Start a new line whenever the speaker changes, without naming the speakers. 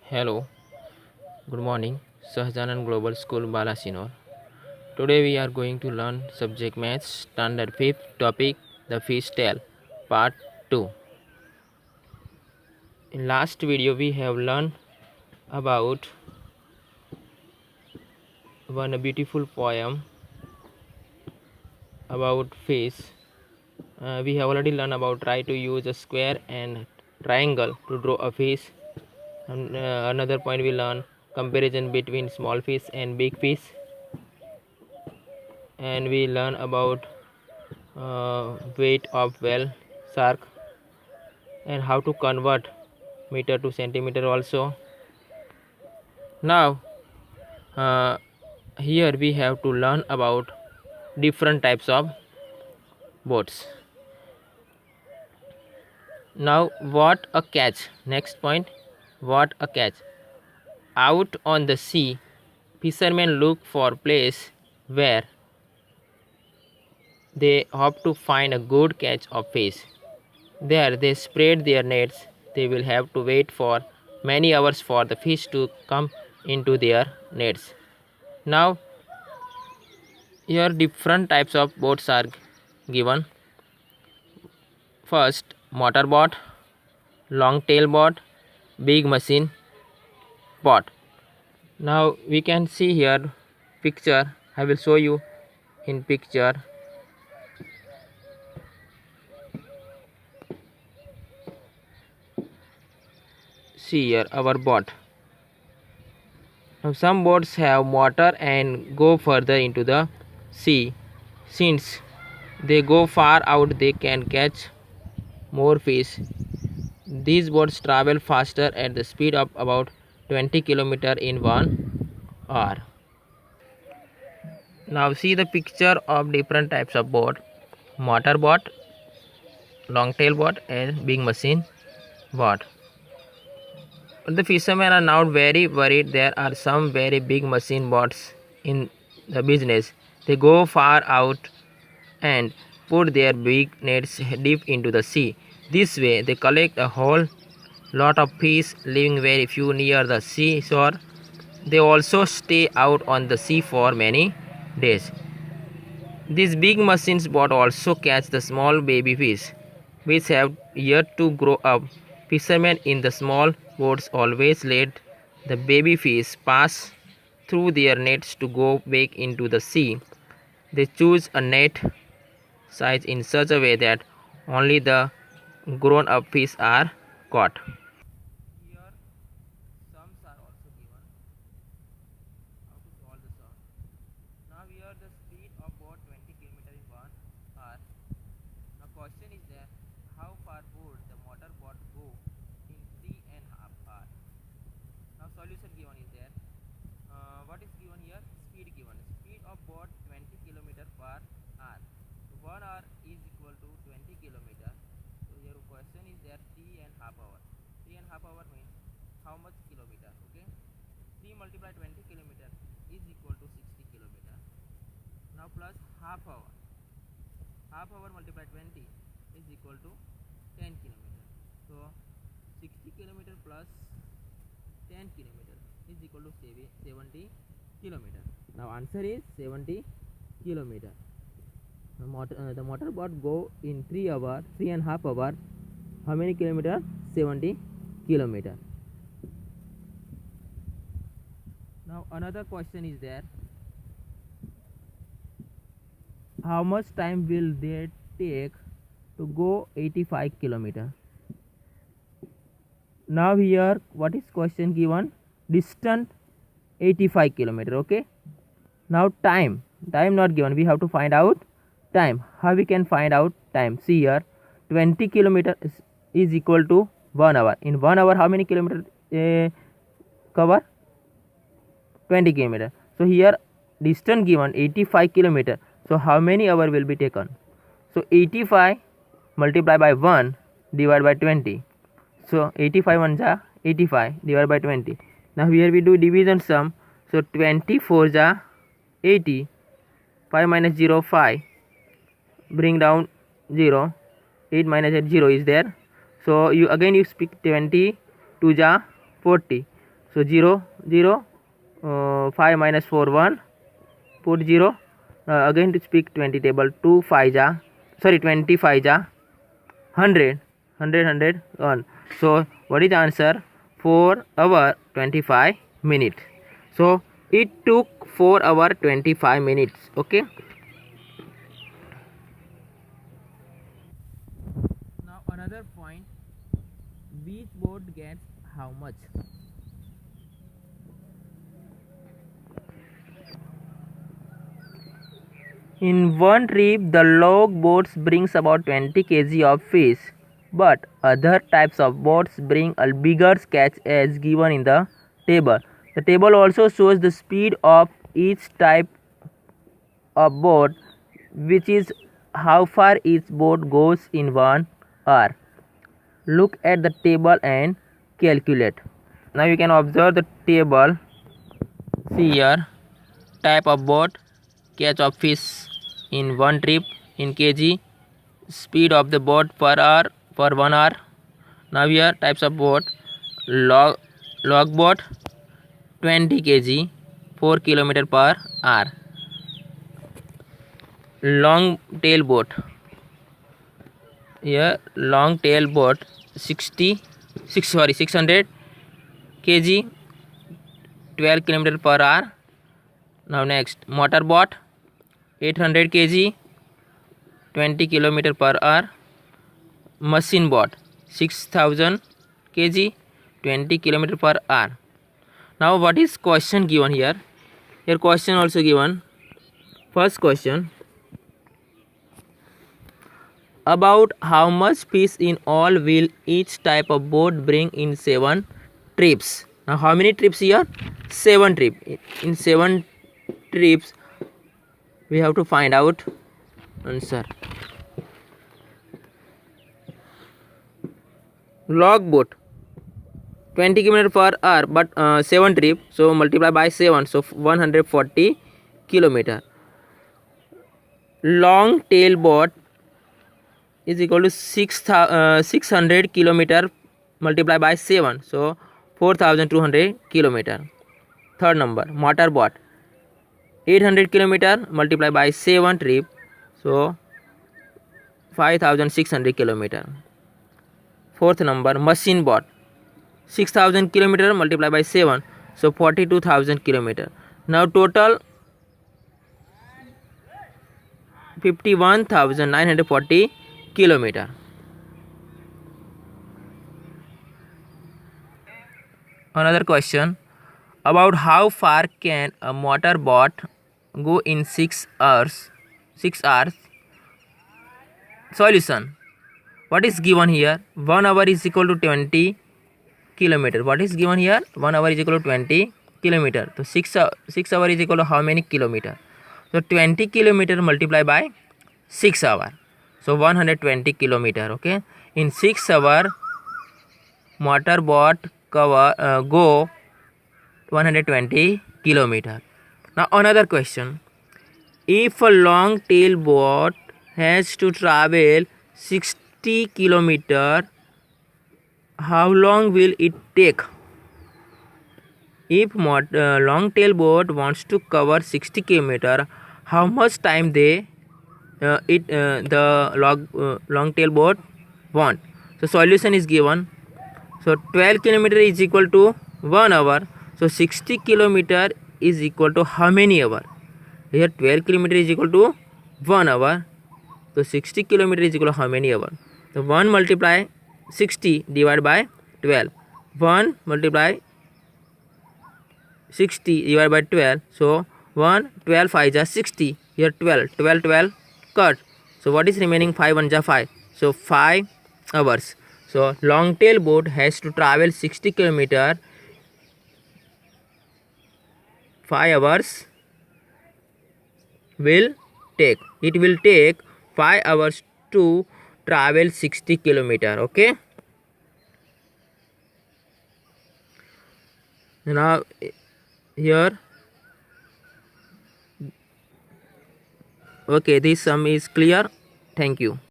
Hello, good morning. Sahjanan Global School Balasinor. Today we are going to learn subject maths standard 5th topic the fish tale part 2. In last video we have learned about one beautiful poem about fish. We have already learned about try to use a square and triangle to draw a fish. And another point we learn comparison between small fish and big fish, and we learn about weight of whale shark and how to convert meter to centimeter also. Now here we have to learn about different types of boats. Now what a catch. Next point, what a catch. Out on the sea, fishermen look for place where they hope to find a good catch of fish. There they spread their nets. They will have to wait for many hours for the fish to come into their nets. Now here different types of boats are given. First, motor boat, long tail boat, big machine boat. Now we can see here picture. I will show you in picture. See here our boat. Now some boats have motor and go further into the sea. Since they go far out, they can catch more fish. These boats travel faster at the speed of about 20 km in 1 hour. Now see the picture of different types of boat: motor boat, long tail boat, and big machine boat. The fishermen are now very worried. There are some very big machine boats in the business. They go far out and put their big nets deep into the sea. This way they collect a whole lot of fish, leaving very few near the seashore. They also stay out on the sea for many days. These big machines boat also catch the small baby fish which have yet to grow up. Fishermen in the small boats always let the baby fish pass through their nets to go back into the sea. They choose a net size in such a way that only the grown up fish are caught. Here sums are also given. How to solve the sum. Now here the speed of boat 20 km in 1 hour. Now question is there, how far would the motor boat go in 3.5 hours? Now solution given is there. What is given here? Speed given. Speed of boat 20 km per hour. 1 hour is equal to 20 km. So your question is there 3.5 hours. 3.5 hours means how much kilometer? Okay. 3 multiply 20 km is equal to 60 km. Now plus half hour. Half hour multiplied 20 is equal to 10 km. So 60 km plus 10 km is equal to 70 km. Now answer is 70 km. The motor boat go in 3.5 hours. How many kilometer? 70 km. Now another question is there. How much time will they take to go 85 km? Now here what is question given? Distance 85 km. Okay. Now time not given. We have to find out time. How we can find out time? See here 20 km is equal to 1 hour. In 1 hour how many kilometer cover? 20 km. So here distance given 85 km. So how many hour will be taken? So 85 multiplied by 1 divided by 20. So 85 1 ja 85 divided by 20. Now here we do division sum. So 24 ja 80. 5 minus 0 5. Bring down 0. 8 minus 8 0 is there. So you speak 20 2 ja 40. So 0 0, 5 minus 4 1, put 0. Again to speak 20 table, 2 5 ja, sorry 20 5 ja 100, 100 1. So what is the answer? 4 hour 25 minutes. So it took 4 hour 25 minutes. Okay. Now another point, which boat gets how much? In one trip, the log boats brings about 20 kg of fish, but other types of boats bring a bigger catch as given in the table. The table also shows the speed of each type of boat, which is how far each boat goes in 1 hour. Look at the table and calculate. Now you can observe the table. See here, type of boat, catch of fish in one trip in kg, speed of the boat per hour for 1 hour. Now here types of boat, log boat 20 kg 4 km per hour, long tail boat, here long tail boat 600 kg 12 km per hour. Now next, motor boat 800 kg 20 km per hour, machine boat 6000 kg 20 km per hour. Now what is question given here? Here question also given. First question, about how much fish in all will each type of boat bring in 7 trips? Now how many trips here? 7 trips. In 7 trips we have to find out answer. Log boat 20 km per hour, but 7 trip, so multiply by 7, so 140 km. Long tail boat is equal to 600 km multiply by 7, so 4200 km. Third number, motor boat 800 km multiply by 7 trip, so 5600 km. Fourth number, machine boat 6000 km multiply by 7, so 42000 km. Now total 51940 km. Another question, about how far can a motor boat go in 6 hours? Solution, what is given here? 1 hour is equal to 20 km. What is given here? 1 hour is equal to 20 km. So 6 hour is equal to how many kilometer? So 20 km multiply by 6 hour, so 120 km. Okay, in 6 hour motor boat go 120 km. Now another question, if a long tail boat has to travel 60 km, how long will it take? If long tail boat wants to cover 60 km, how much time the long tail boat want? So solution is given. So 12 km is equal to 1 hour. So 60 km is equal to how many hour? Here 12 km is equal to 1 hour. So 60 km is equal to how many hour? So 1 multiply 60 divided by 12. 1 multiply 60 divided by 12. So 1 12 5 ja 60. Here 12 cut. So what is remaining? 5 1 ja 5. So 5 hours. So long tail boat has to travel 60 km. 5 hours will take. It will take 5 hours to travel 60 km. Okay. Now here, okay, this sum is clear. Thank you.